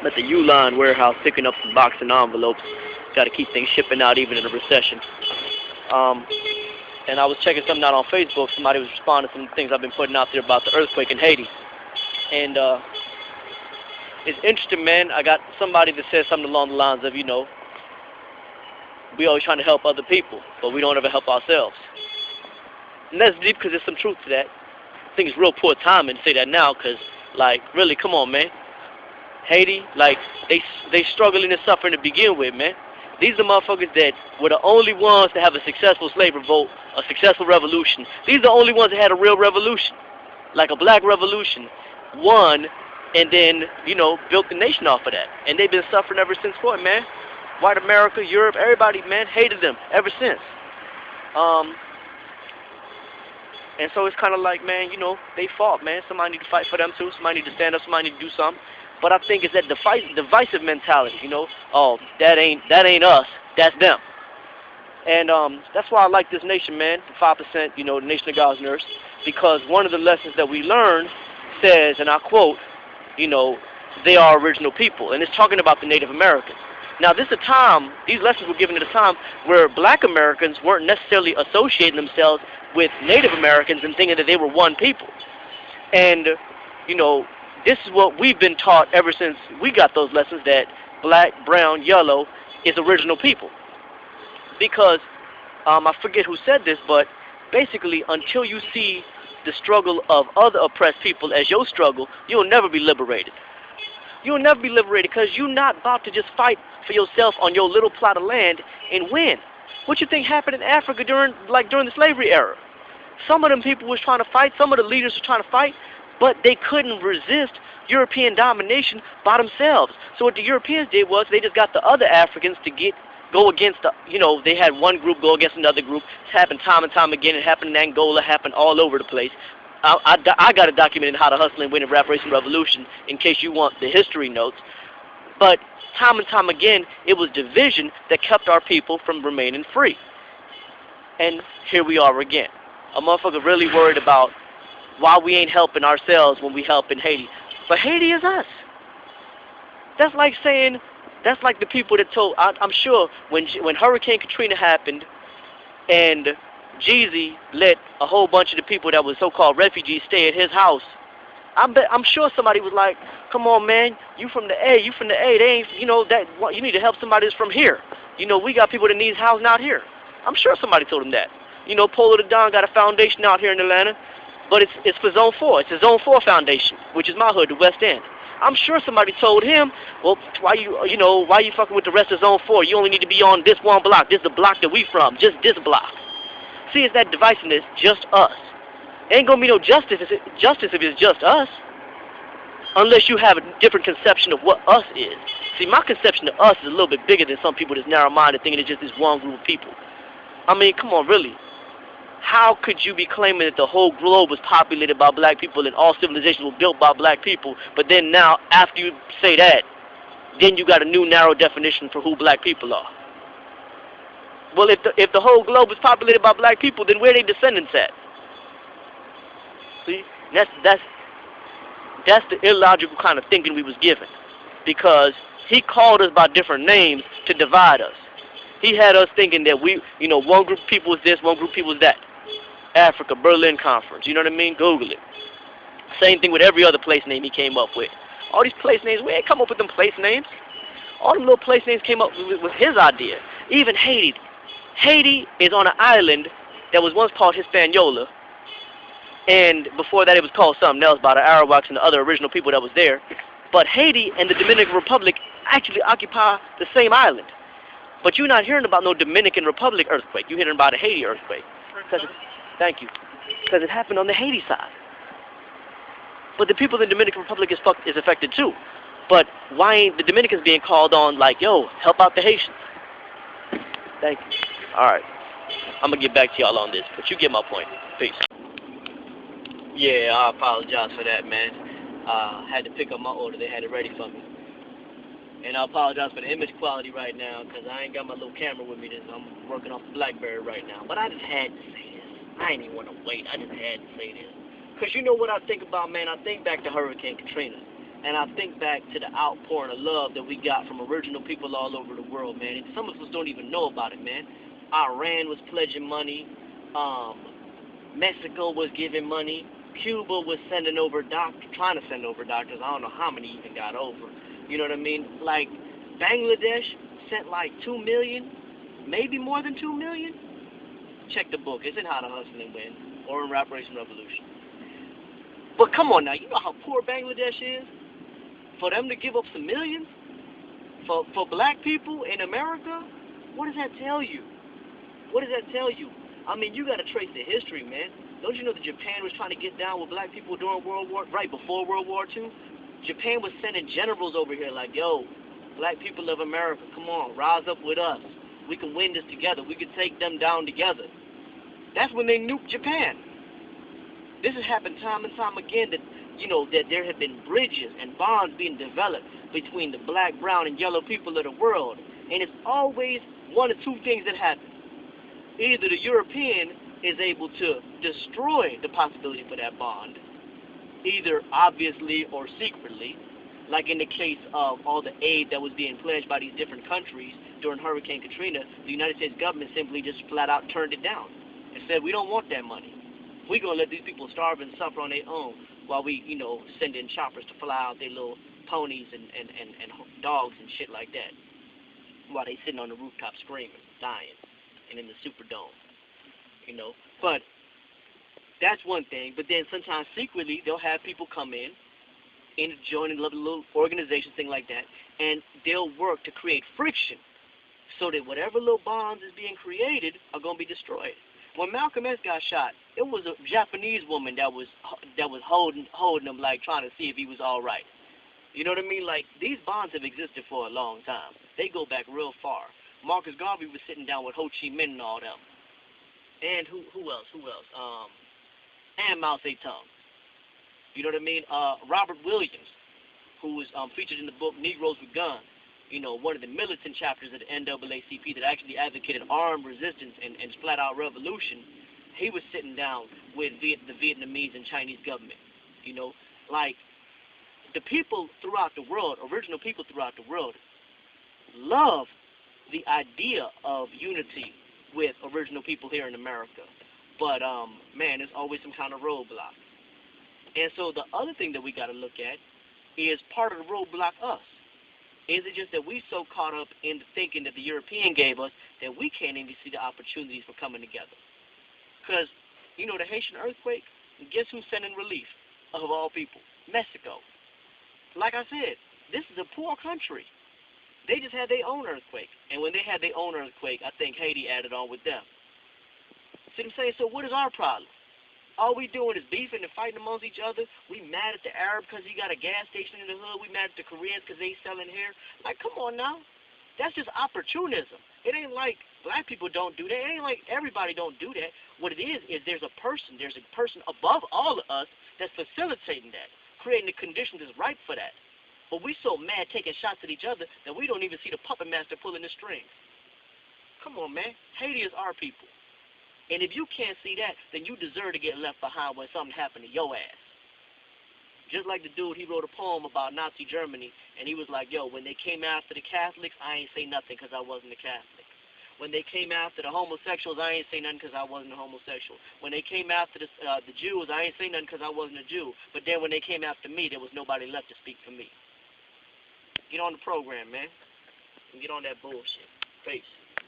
I'm at the Uline warehouse picking up some boxing envelopes. Got to keep things shipping out even in a recession. Um, and I was checking something out on Facebook. Somebody was responding to some things I've been putting out there about the earthquake in Haiti. And it's interesting, man. I got somebody that said something along the lines of, we always trying to help other people, but we don't ever help ourselves. And that's deep because there's some truth to that. I think it's real poor timing to say that now because, really, come on, man. Haiti, they struggling and suffering to begin with, man. These are motherfuckers that were the only ones to have a successful slave revolt, a successful revolution. These are the only ones that had a real revolution, like a black revolution, won, and then, built the nation off of that. And they've been suffering ever since for it, man. White America, Europe, everybody, man, hated them ever since. And so it's kind of like, man, they fought, man. Somebody need to fight for them too. Somebody need to stand up. Somebody need to do something. But I think it's that divisive mentality, Oh, that ain't us. That's them. And that's why I like this nation, man, the 5%, the nation of God's nurse, because one of the lessons that we learned says, and I quote, they are original people. And it's talking about the Native Americans. Now, these lessons were given at a time where black Americans weren't necessarily associating themselves with Native Americans and thinking that they were one people. And, this is what we've been taught ever since we got those lessons, that black, brown, yellow is original people. Because, I forget who said this, but basically until you see the struggle of other oppressed people as your struggle, you'll never be liberated. You'll never be liberated because you're not about to just fight for yourself on your little plot of land and win. What you think happened in Africa during the slavery era? Some of them people was trying to fight, some of the leaders were trying to fight, but they couldn't resist European domination by themselves. So what the Europeans did was they just got the other Africans to go against they had one group go against another group. It's happened time and time again. It happened in Angola, happened all over the place. I got it documented in How to Hustle and Win a Reparation Revolution in case you want the history notes. But time and time again, it was division that kept our people from remaining free. And here we are again. A motherfucker really worried about why we ain't helping ourselves when we help in Haiti. But Haiti is us. That's like the people that told, I'm sure when Hurricane Katrina happened and Jeezy let a whole bunch of the people that was so-called refugees stay at his house, I'm sure somebody was like, come on, man, you from the A, they ain't, you need to help somebody that's from here. We got people that needs housing out here. I'm sure somebody told him that. Polo the Don got a foundation out here in Atlanta, but it's for Zone 4. It's a Zone 4 foundation, which is my hood, the West End. I'm sure somebody told him, well, why you fucking with the rest of Zone 4? You only need to be on this one block. This is the block that we from, just this block. See, it's that divisiveness, just us. Ain't gonna be no justice if it's just us, unless you have a different conception of what us is. See, my conception of us is a little bit bigger than some people that's narrow-minded, thinking it's just this one group of people. I mean, come on, really. How could you be claiming that the whole globe was populated by black people and all civilizations were built by black people, but then now, after you say that, then you got a new narrow definition for who black people are? Well, if the whole globe was populated by black people, then where are they descendants at? See, that's the illogical kind of thinking we was given, because he called us by different names to divide us. He had us thinking that one group of people is this, one group of people is that. Africa, Berlin Conference, you know what I mean? Google it. Same thing with every other place name he came up with. All these place names, we ain't come up with them place names. All them little place names came up with his idea. Even Haiti. Haiti is on an island that was once called Hispaniola, and before that it was called something else by the Arawaks and the other original people that was there. But Haiti and the Dominican Republic actually occupy the same island. But you're not hearing about no Dominican Republic earthquake. You're hearing about a Haiti earthquake. Thank you. Because it happened on the Haiti side. But the people in the Dominican Republic is affected too. But why ain't the Dominicans being called on like, yo, help out the Haitians? Thank you. All right. I'm going to get back to y'all on this, but you get my point. Peace. Yeah, I apologize for that, man. Had to pick up my order. They had it ready for me. And I apologize for the image quality right now, because I ain't got my little camera with me. I'm working off the BlackBerry right now. But I just had to say this. I ain't even want to wait. I just had to say this. Because you know what I think about, man? I think back to Hurricane Katrina. And I think back to the outpouring of love that we got from original people all over the world, man. And some of us don't even know about it, man. Iran was pledging money. Um, Mexico was giving money. Cuba was sending over doctors, trying to send over doctors. I don't know how many even got over. You know what I mean? Like, Bangladesh sent like 2 million, maybe more than 2 million. Check the book. It's in How to Hustle and Win or in Reparation Revolution. But come on now, you know how poor Bangladesh is? For them to give up some millions for black people in America? What does that tell you? What does that tell you? I mean, you got to trace the history, man. Don't you know that Japan was trying to get down with black people during right before World War II? Japan was sending generals over here like, yo, black people of America, come on, rise up with us. We can win this together. We can take them down together. That's when they nuked Japan. This has happened time and time again that, you know, that there have been bridges and bonds being developed between the black, brown, and yellow people of the world. And it's always one of two things that happen. Either the European is able to destroy the possibility for that bond, either obviously or secretly, like in the case of all the aid that was being pledged by these different countries during Hurricane Katrina. The United States government simply just flat out turned it down and said, we don't want that money. We're going to let these people starve and suffer on their own while we, you know, send in choppers to fly out their little ponies and dogs and shit like that while they sitting on the rooftop screaming, dying, and in the Superdome, you know. But that's one thing. But then sometimes secretly they'll have people come in and join a little organization, thing like that, and they'll work to create friction so that whatever little bonds is being created are going to be destroyed. When Malcolm X got shot, it was a Japanese woman that was holding him, like trying to see if he was all right. You know what I mean? Like, these bonds have existed for a long time. They go back real far. Marcus Garvey was sitting down with Ho Chi Minh and all them. And who else? And Mao Zedong. You know what I mean? Robert Williams, who was featured in the book Negroes with Guns. You know, one of the militant chapters of the NAACP that actually advocated armed resistance and flat-out revolution. He was sitting down with the Vietnamese and Chinese government. You know, like, the people throughout the world, original people throughout the world, love the idea of unity with original people here in America. But, man, there's always some kind of roadblock. And so the other thing that we got to look at is part of the roadblock us. Is it just that we so caught up in the thinking that the European gave us that we can't even see the opportunities for coming together? Because, you know, the Haitian earthquake, guess who's sending relief of all people? Mexico. Like I said, this is a poor country. They just had their own earthquake. And when they had their own earthquake, I think Haiti added on with them. See what I'm saying? So what is our problem? All we doing is beefing and fighting amongst each other. We mad at the Arab because he got a gas station in the hood. We mad at the Koreans because they selling hair. Like, come on now. That's just opportunism. It ain't like black people don't do that. It ain't like everybody don't do that. What it is there's a person above all of us that's facilitating that, creating the conditions that's right for that. But we so mad taking shots at each other that we don't even see the puppet master pulling the strings. Come on, man. Haiti is our people. And if you can't see that, then you deserve to get left behind when something happened to your ass. Just like the dude, he wrote a poem about Nazi Germany, and he was like, yo, when they came after the Catholics, I ain't say nothing because I wasn't a Catholic. When they came after the homosexuals, I ain't say nothing because I wasn't a homosexual. When they came after the Jews, I ain't say nothing because I wasn't a Jew. But then when they came after me, there was nobody left to speak for me. Get on the program, man. And get on that bullshit. Peace.